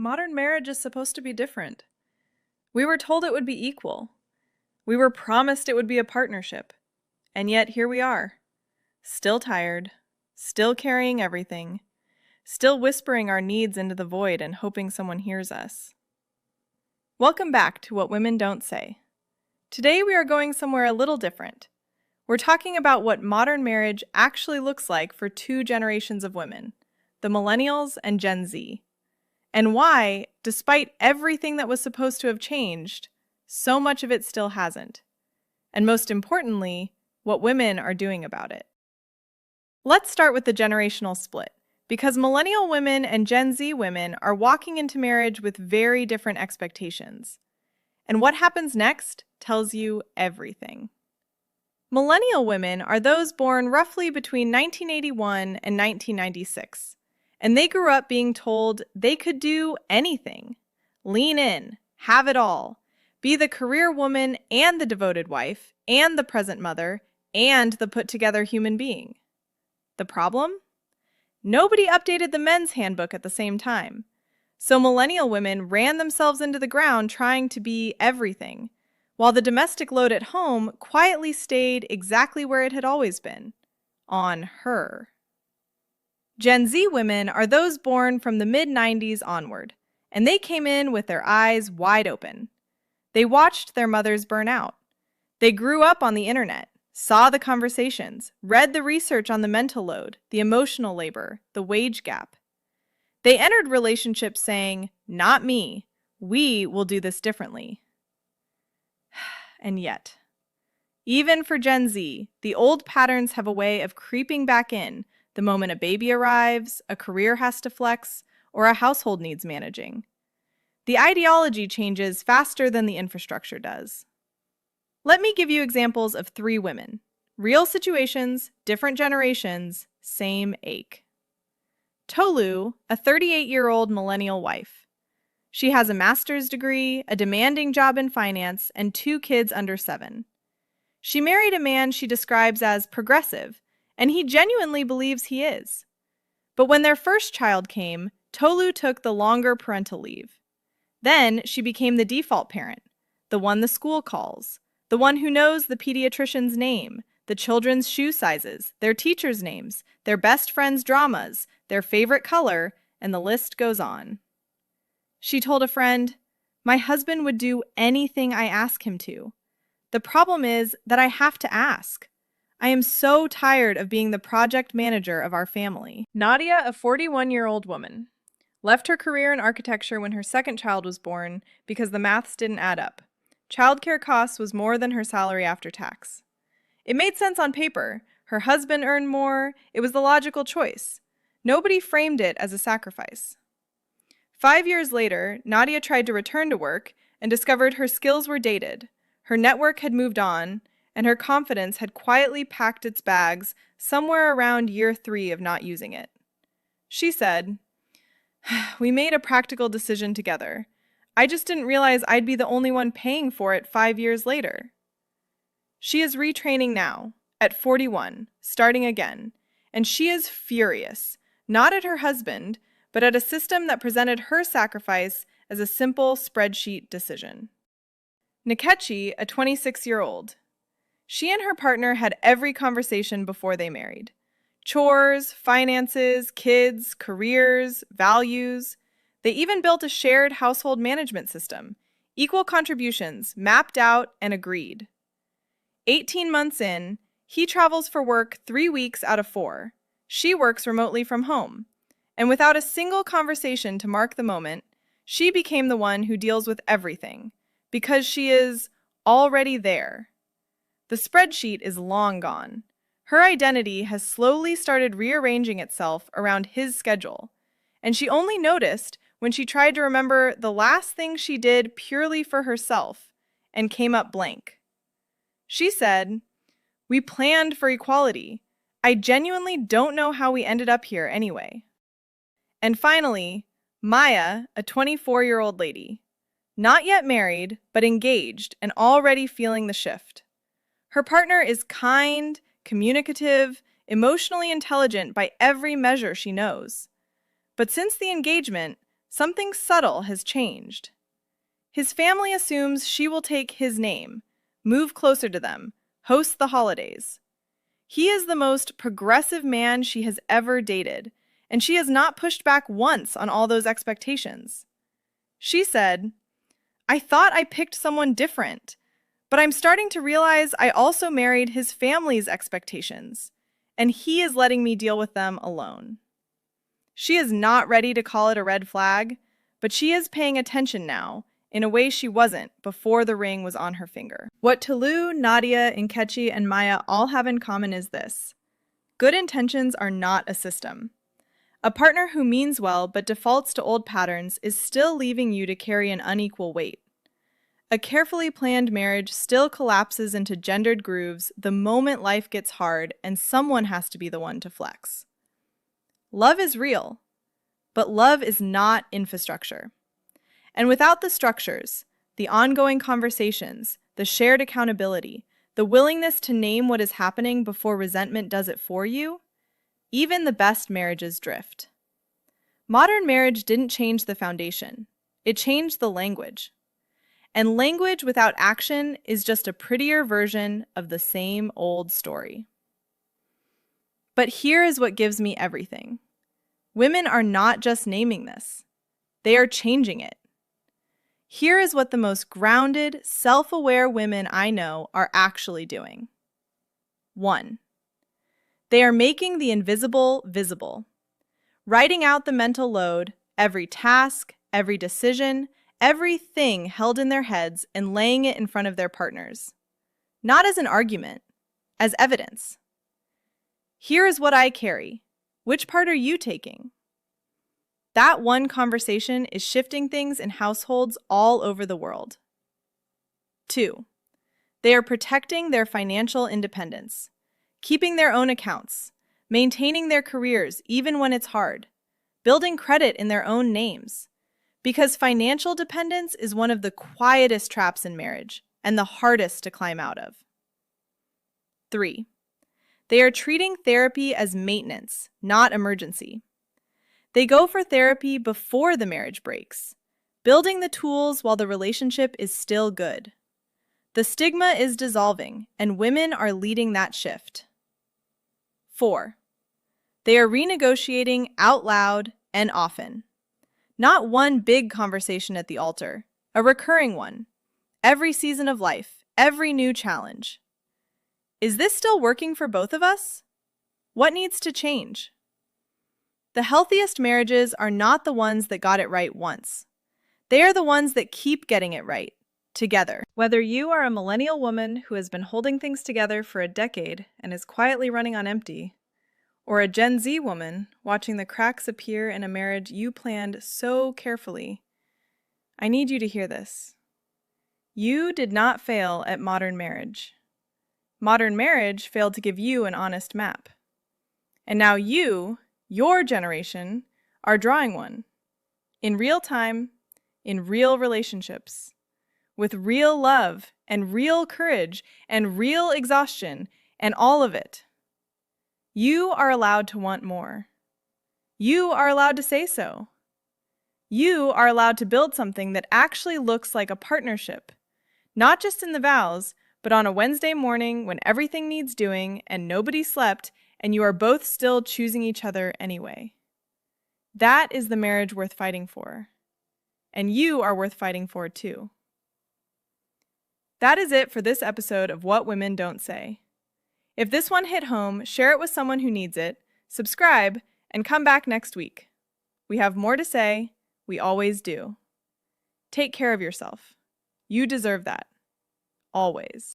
Modern marriage is supposed to be different. We were told it would be equal. We were promised it would be a partnership. And yet here we are. Still tired, still carrying everything, still whispering our needs into the void and hoping someone hears us. Welcome back to What Women Don't Say. Today we are going somewhere a little different. We're talking about what modern marriage actually looks like for two generations of women, the Millennials and Gen Z, and why, despite everything that was supposed to have changed, so much of it still hasn't. And most importantly, what women are doing about it. Let's start with the generational split, because Millennial women and Gen Z women are walking into marriage with very different expectations. And what happens next tells you everything. Millennial women are those born roughly between 1981 and 1996, and they grew up being told they could do anything. Lean in, have it all, be the career woman and the devoted wife and the present mother and the put-together human being. The problem? Nobody updated the men's handbook at the same time. So millennial women ran themselves into the ground trying to be everything, while the domestic load at home quietly stayed exactly where it had always been, on her. Gen Z women are those born from the mid-90s onward, and they came in with their eyes wide open. They watched their mothers burn out. They grew up on the internet, saw the conversations, read the research on the mental load, the emotional labor, the wage gap. They entered relationships saying, "Not me. We will do this differently." And yet, even for Gen Z, the old patterns have a way of creeping back in the moment a baby arrives, a career has to flex, or a household needs managing. The ideology changes faster than the infrastructure does. Let me give you examples of 3 women. Real situations, different generations, same ache. Tolu, a 38-year-old millennial wife. She has a master's degree, a demanding job in finance, and 2 kids under 7. She married a man she describes as progressive, and he genuinely believes he is. But when their first child came, Tolu took the longer parental leave. Then she became the default parent, the one the school calls, the one who knows the pediatrician's name, the children's shoe sizes, their teachers' names, their best friends' dramas, their favorite color, and the list goes on. She told a friend, "My husband would do anything I ask him to. The problem is that I have to ask. I am so tired of being the project manager of our family." Nadia, a 41-year-old woman, left her career in architecture when her second child was born because the maths didn't add up. Childcare costs was more than her salary after tax. It made sense on paper. Her husband earned more. It was the logical choice. Nobody framed it as a sacrifice. 5 years later, Nadia tried to return to work and discovered her skills were dated, her network had moved on, and her confidence had quietly packed its bags somewhere around year 3 of not using it. She said, "We made a practical decision together. I just didn't realize I'd be the only one paying for it 5 years later." She is retraining now, at 41, starting again, and she is furious, not at her husband, but at a system that presented her sacrifice as a simple spreadsheet decision. Nkechi, a 26-year-old. She and her partner had every conversation before they married. Chores, finances, kids, careers, values. They even built a shared household management system, equal contributions, mapped out and agreed. 18 months in, he travels for work 3 weeks out of 4. She works remotely from home. And without a single conversation to mark the moment, she became the one who deals with everything, because she is already there. The spreadsheet is long gone. Her identity has slowly started rearranging itself around his schedule, and she only noticed when she tried to remember the last thing she did purely for herself and came up blank. She said, "We planned for equality. I genuinely don't know how we ended up here anyway." And finally, Maya, a 24-year-old lady. Not yet married, but engaged and already feeling the shift. Her partner is kind, communicative, emotionally intelligent by every measure she knows. But since the engagement, Something subtle has changed. His family assumes she will take his name, move closer to them, host the holidays. He is the most progressive man she has ever dated, and she has not pushed back once on all those expectations. She said, "I thought I picked someone different, but I'm starting to realize I also married his family's expectations, and he is letting me deal with them alone." She is not ready to call it a red flag, but she is paying attention now in a way she wasn't before the ring was on her finger. What Tolu, Nadia, Nkechi, and Maya all have in common is this: good intentions are not a system. A partner who means well but defaults to old patterns is still leaving you to carry an unequal weight. A carefully planned marriage still collapses into gendered grooves the moment life gets hard and someone has to be the one to flex. Love is real, but love is not infrastructure. And without the structures, the ongoing conversations, the shared accountability, the willingness to name what is happening before resentment does it for you, even the best marriages drift. Modern marriage didn't change the foundation. It changed the language. And language without action is just a prettier version of the same old story. But here is what gives me everything. Women are not just naming this. They are changing it. Here is what the most grounded, self-aware women I know are actually doing. 1. They are making the invisible visible. Writing out the mental load, every task, every decision, everything held in their heads and laying it in front of their partners. Not as an argument, as evidence. Here is what I carry. Which part are you taking? That one conversation is shifting things in households all over the world. 2. They are protecting their financial independence, keeping their own accounts, maintaining their careers even when it's hard, building credit in their own names, because financial dependence is one of the quietest traps in marriage and the hardest to climb out of. 3. They are treating therapy as maintenance, not emergency. They go for therapy before the marriage breaks, building the tools while the relationship is still good. The stigma is dissolving, and women are leading that shift. 4. They are renegotiating out loud and often. Not one big conversation at the altar, a recurring one. Every season of life, every new challenge. Is this still working for both of us? What needs to change? The healthiest marriages are not the ones that got it right once. They are the ones that keep getting it right, together. Whether you are a millennial woman who has been holding things together for a decade and is quietly running on empty, or a Gen Z woman watching the cracks appear in a marriage you planned so carefully, I need you to hear this. You did not fail at modern marriage. Modern marriage failed to give you an honest map. And now you, your generation, are drawing one. In real time, in real relationships, with real love and real courage and real exhaustion and all of it. You are allowed to want more. You are allowed to say so. You are allowed to build something that actually looks like a partnership, not just in the vows, but on a Wednesday morning when everything needs doing and nobody slept and you are both still choosing each other anyway. That is the marriage worth fighting for. And you are worth fighting for too. That is it for this episode of What Women Don't Say. If this one hit home, share it with someone who needs it, subscribe, and come back next week. We have more to say. We always do. Take care of yourself. You deserve that. Always.